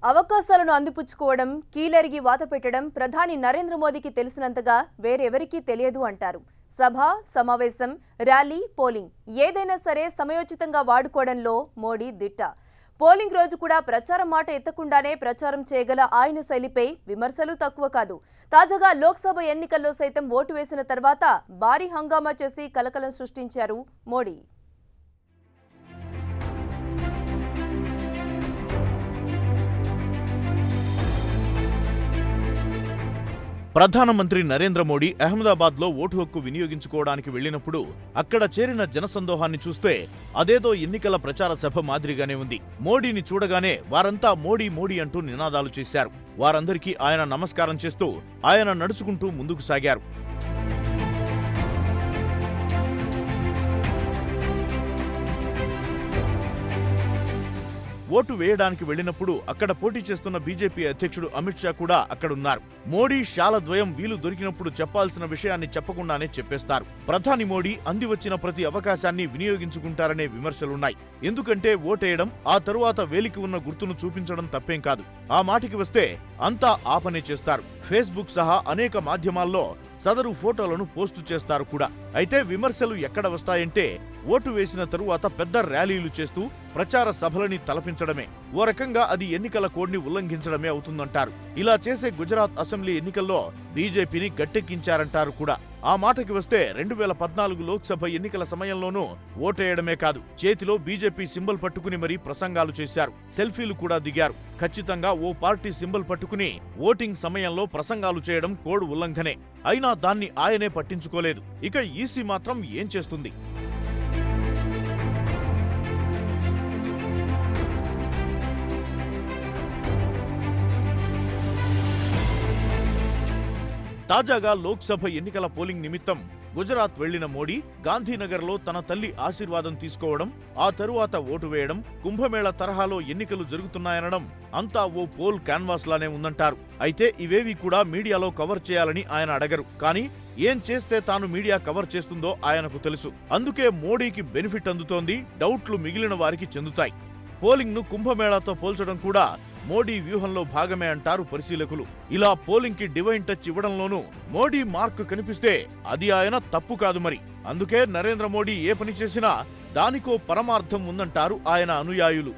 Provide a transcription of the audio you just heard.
అవకాశాలను అందిపుచ్చుకోవడం, కీలరిగి వాత పెట్టడం ప్రధాని నరేంద్ర మోదీకి తెలిసినంతగా వేరెవరికీ తెలియదు అంటారు. సభ, సమావేశం, ర్యాలీ, పోలింగ్ ఏదైనా సరే సమయోచితంగా వాడుకోవడంలో మోడీ దిట్ట. పోలింగ్ రోజు కూడా ప్రచారం మాట ఎత్తకుండానే ప్రచారం చేయగల ఆయన శైలిపై విమర్శలు తక్కువ కాదు. తాజాగా లోక్సభ ఎన్నికల్లో సైతం ఓటు వేసిన తర్వాత భారీ హంగామా చేసి కలకలం సృష్టించారు మోడీ. ప్రధానమంత్రి నరేంద్ర మోడీ అహ్మదాబాద్లో ఓటు హక్కు వినియోగించుకోవడానికి వెళ్లినప్పుడు అక్కడ చేరిన జనసందోహాన్ని చూస్తే అదేదో ఎన్నికల ప్రచార సభ మాదిరిగానే ఉంది. మోడీని చూడగానే వారంతా మోడీ మోడీ అంటూ నినాదాలు చేశారు. వారందరికీ ఆయన నమస్కారం చేస్తూ ఆయన నడుచుకుంటూ ముందుకు సాగారు. ఓటు వేయడానికి వెళ్లినప్పుడు అక్కడ పోటీ చేస్తున్న బీజేపీ అధ్యక్షుడు అమిత్ షా కూడా అక్కడున్నారు. మోడీ శాల ద్వయం వీలు దొరికినప్పుడు చెప్పాల్సిన విషయాన్ని చెప్పకుండానే చెప్పేస్తారు. ప్రధాని మోడీ అందివచ్చిన ప్రతి అవకాశాన్ని వినియోగించుకుంటారనే విమర్శలున్నాయి. ఎందుకంటే ఓటేయడం, ఆ తరువాత వేలికి ఉన్న గుర్తును చూపించడం తప్పేం కాదు. ఆ మాటికి వస్తే అంతా ఆపనే చేస్తారు. ఫేస్బుక్ సహా అనేక మాధ్యమాల్లో సదరు ఫోటోలను పోస్టు చేస్తారు కూడా. అయితే విమర్శలు ఎక్కడ వస్తాయంటే ఓటు వేసిన తరువాత పెద్ద ర్యాలీలు చేస్తూ ప్రచార సభలని తలపించడమే. ఓ రకంగా అది ఎన్నికల కోడ్ని ఉల్లంఘించడమే అవుతుందంటారు. ఇలా చేసే గుజరాత్ అసెంబ్లీ ఎన్నికల్లో బీజేపీని గట్టెక్కించారంటారు కూడా. ఆ మాటకి వస్తే 2014 లోక్సభ ఎన్నికల సమయంలోనూ ఓటేయడమే కాదు, చేతిలో బీజేపీ సింబల్ పట్టుకుని మరీ ప్రసంగాలు చేశారు. సెల్ఫీలు కూడా దిగారు. ఖచ్చితంగా ఓ పార్టీ సింబల్ పట్టుకుని ఓటింగ్ సమయంలో ప్రసంగాలు చేయడం కోడ్ ఉల్లంఘనే. అయినా దాన్ని ఆయనే పట్టించుకోలేదు. ఇక ఈసీ మాత్రం ఏం చేస్తుంది? తాజాగా లోక్సభ ఎన్నికల పోలింగ్ నిమిత్తం గుజరాత్ వెళ్లిన మోడీ గాంధీనగర్లో తన తల్లి ఆశీర్వాదం తీసుకోవడం, ఆ తరువాత ఓటు వేయడం, కుంభమేళ తరహాలో ఎన్నికలు జరుగుతున్నాయనడం అంతా ఓ పోల్ క్యాన్వాస్ లానే ఉందంటారు. అయితే ఇవేవి కూడా మీడియాలో కవర్ చేయాలని ఆయన అడగరు. కానీ ఏం చేస్తే తాను మీడియా కవర్ చేస్తుందో ఆయనకు తెలుసు. అందుకే మోడీకి బెనిఫిట్ అందుతోంది, డౌట్లు మిగిలిన వారికి చెందుతాయి. పోలింగ్ ను కుంభమేళాతో పోల్చడం కూడా మోడీ వ్యూహంలో భాగమే అంటారు పరిశీలకులు. ఇలా పోలింగ్ కి డివైన్ టచ్ ఇవ్వడంలోనూ మోడీ మార్క్ కనిపిస్తే అది ఆయన తప్పు కాదు మరి. అందుకే నరేంద్ర మోడీ ఏ పని చేసినా దానికో పరమార్థం ఉందంటారు ఆయన అనుయాయులు.